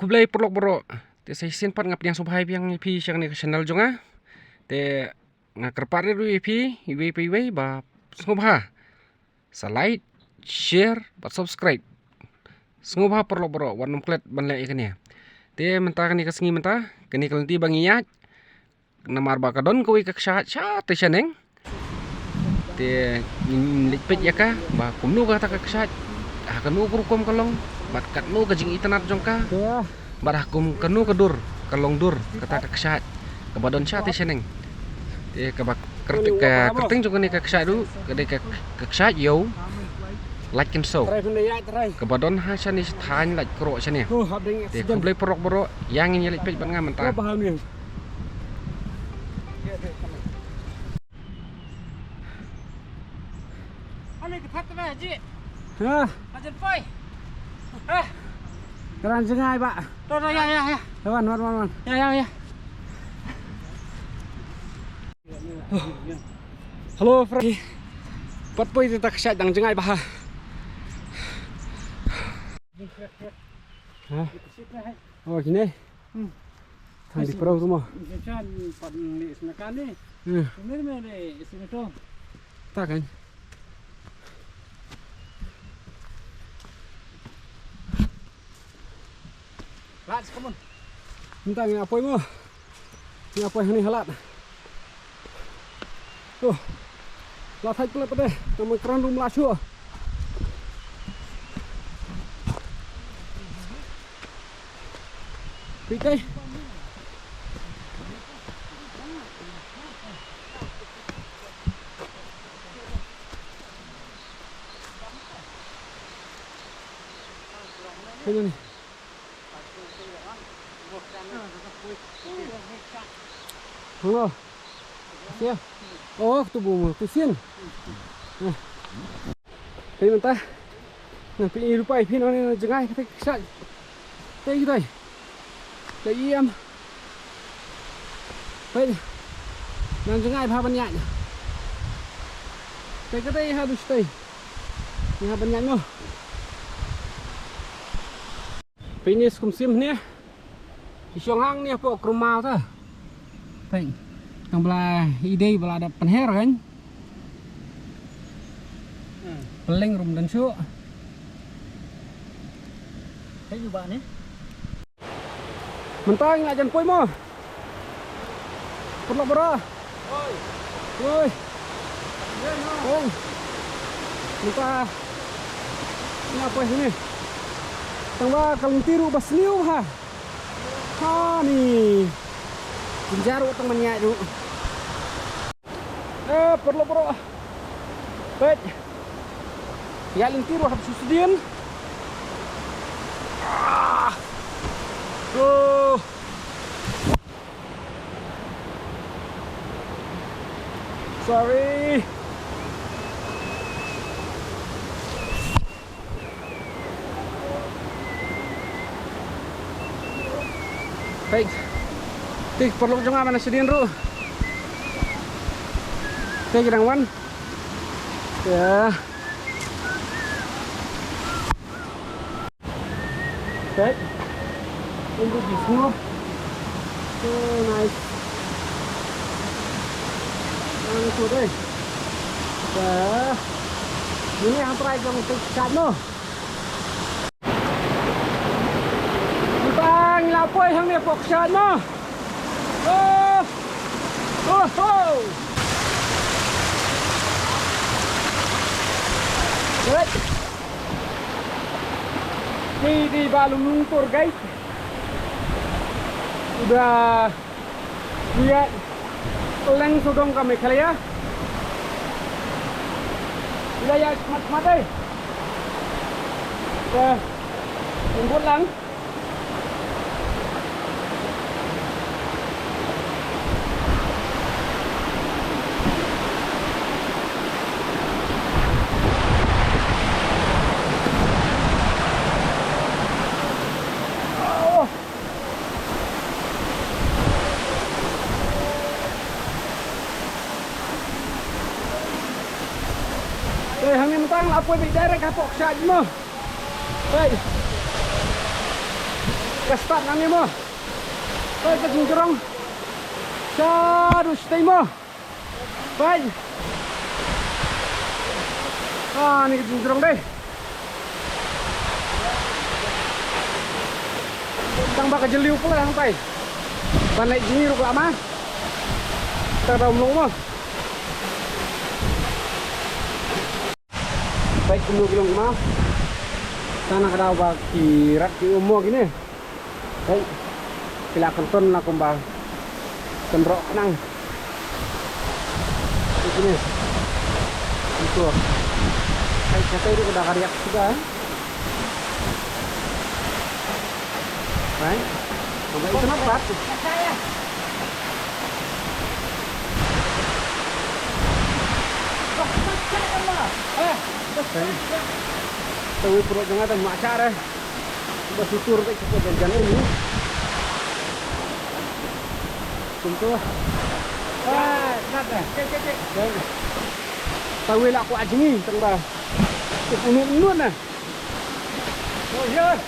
kublai perlok borok te sai sin pat ngap yang subhai piang pi siang ni channel jonga te ngakar pare ru pi iwe ba sngobha sa like share ba subscribe sngobha perlok borok warnam klet banle ikania te mentah ni kasngi mentah kini kelanti bangiyak namar ba kadon ko ik sha te chaneng te lipet yaka ba kumnu ka ta sha kanu kurukom kalong bat katnu ka jing itanat jongka barah kum kanu kedur kalong dur kata keksat kebadon sya te seneng te kebak kerting juga nih keksat du kede keksat yo like and so kebadon ha sani than like kro sani te kublai porok borok yang ini lipet ban ngam mentah Ani kepat tu haji. Ha, Haji poi. keran sengai, Pak. Tuh ya. Wan. Ya. Halo, Fred. Pat poi kita kesat dang sengai, Pak. Ha. Oh, gini. Thang di perahu semua. Jangan pada ni senakan ni. Ini ni sini tu. Tak kan? Let's come on. Minta ni apa mo? Ni apa ni halat? Tuh. Lah thai pula pada. Nama keran rum lasu. Pikai. Ini ni. Halo. Sia. Oh, tubuh tusin. Nah. Tapi mentah. Nah, pi rupai pi nang jengai kita kesat. Tei gitu. Tei iam. Baik. Nang jengai pa banyak. Tei kata harus tei. Ni ha banyak no. Pinis kumsim ni. Isong hang ni apa kerumau tu. Baik. Yang belah ide belah ada penher kan. Peling rum dan su. Thấy juga ni. Mentah ngak jan poi mo. Perlu bro. Oi. Oi. Ya no. Oi. Mentah. Ini apa ini? Tangba kalung tiru basliu ha. Ha ni. Pinjaru temannya itu. Perlu bro. Baik. Ya lintiru habis susudian. Sorry. Baik. Tik perlu jangan mana sedih ru. Tik rangwan. Ya. Baik. Untuk di semua. Oh, nice. Langsung deh. Dah. Ini yang terakhir untuk kamu. Bang, lapoi hang ni fokusan mo. Oh. Baik. Ni di Balung Lumpur guys. Udah lihat leng sodong kami kali ya. Udah ya mat deh. Lembut lang. Hangin tang apa di daerah kapok saja mo. Baik. start nang ni mo. Baik ke jurang. Aduh, stay mo. Baik. Ni ke jurang deh. Tang baka jeliu pula sampai. Balik gini ruk lama. Kita dah umur mo. Baik umur kilong ma. Sana kada ba kirat ki umur gini. Baik. Pila kenton na kumbang. Kendrok nang. Ini. Itu. Baik, kata itu udah karyak juga. Baik. Sampai itu nampak. Tahu perut jangan ada macam dah. Sudah tutur tak cukup jalan ini. Contoh. Nak dah. Cek. Tahu lah aku aja ni tengah. Unut-unut nah. Oh ya.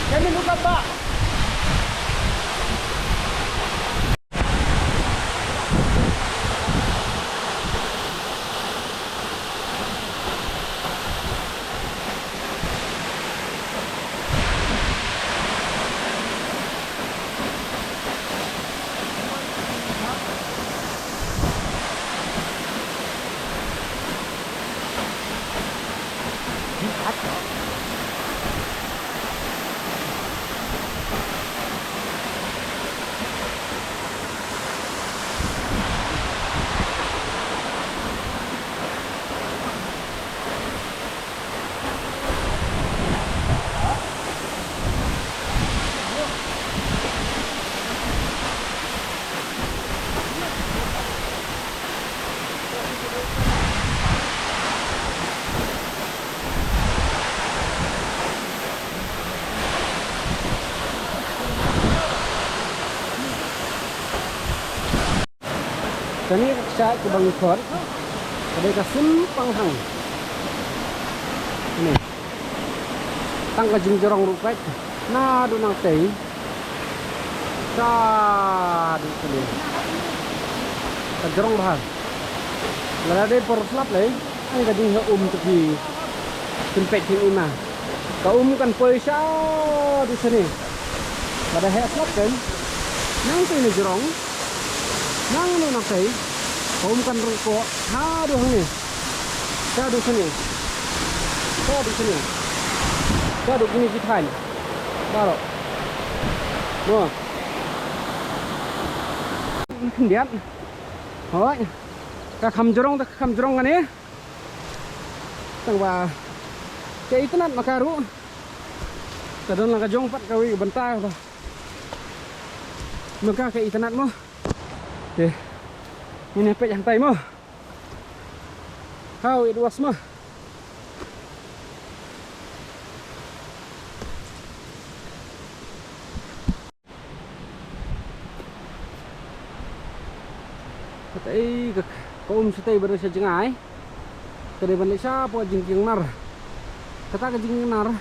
Jangan lupa pak. Kami saya ke Bang Ikor. Ada kasimpang hang. Ini. Tang ka jorong rupet. Na do nang tei. Sa di sini. Ka jorong bahar. Lada de por slap le. Ani ka ding tepi. Tempet sing ima. Ka kan poi sa di sini. Pada he slap kan. Nang tu ni jorong. Nang lu nak say, kan rukuk, aduh ni, aduh sini, aduh gini kita ni, baru, no, lihat, oh, kam jorong kan ni, tengah, kayak itu nak makaru, kadang nak jong pat kawi bentar, maka kayak itu nak mo. Okay. Ini pet yang tay mo. How it was mo. Katay sutay baru sa jengay. Kadai balik siya po jingking nar. Kata ka jingking nar.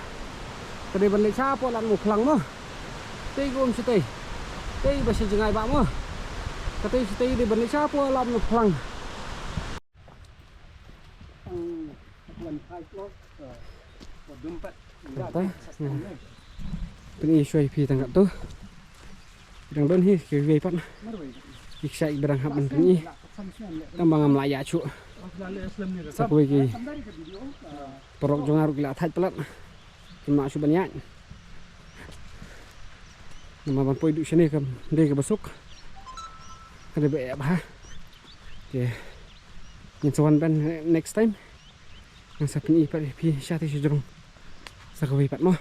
Kadai balik siya po lan mo klang mo. Tay sutay. Tay ba sa jengay ba mo. Katanya stay di balik siapa alam ngelang. Ini isu IP tangkap tu. Bidang don hi ke wi pat. Iksa ibrang haban ni. Tambang Melayu cu. Sakwe ki. Porok jongar gila thaj pelat. Kena su banyak. Nama ban poi du sini kam de ke besuk. Ada banyak bah. Okay. Yang sawan ban next time. Yang sapin ipat pi syati sejurung. Sakwe ipat mo.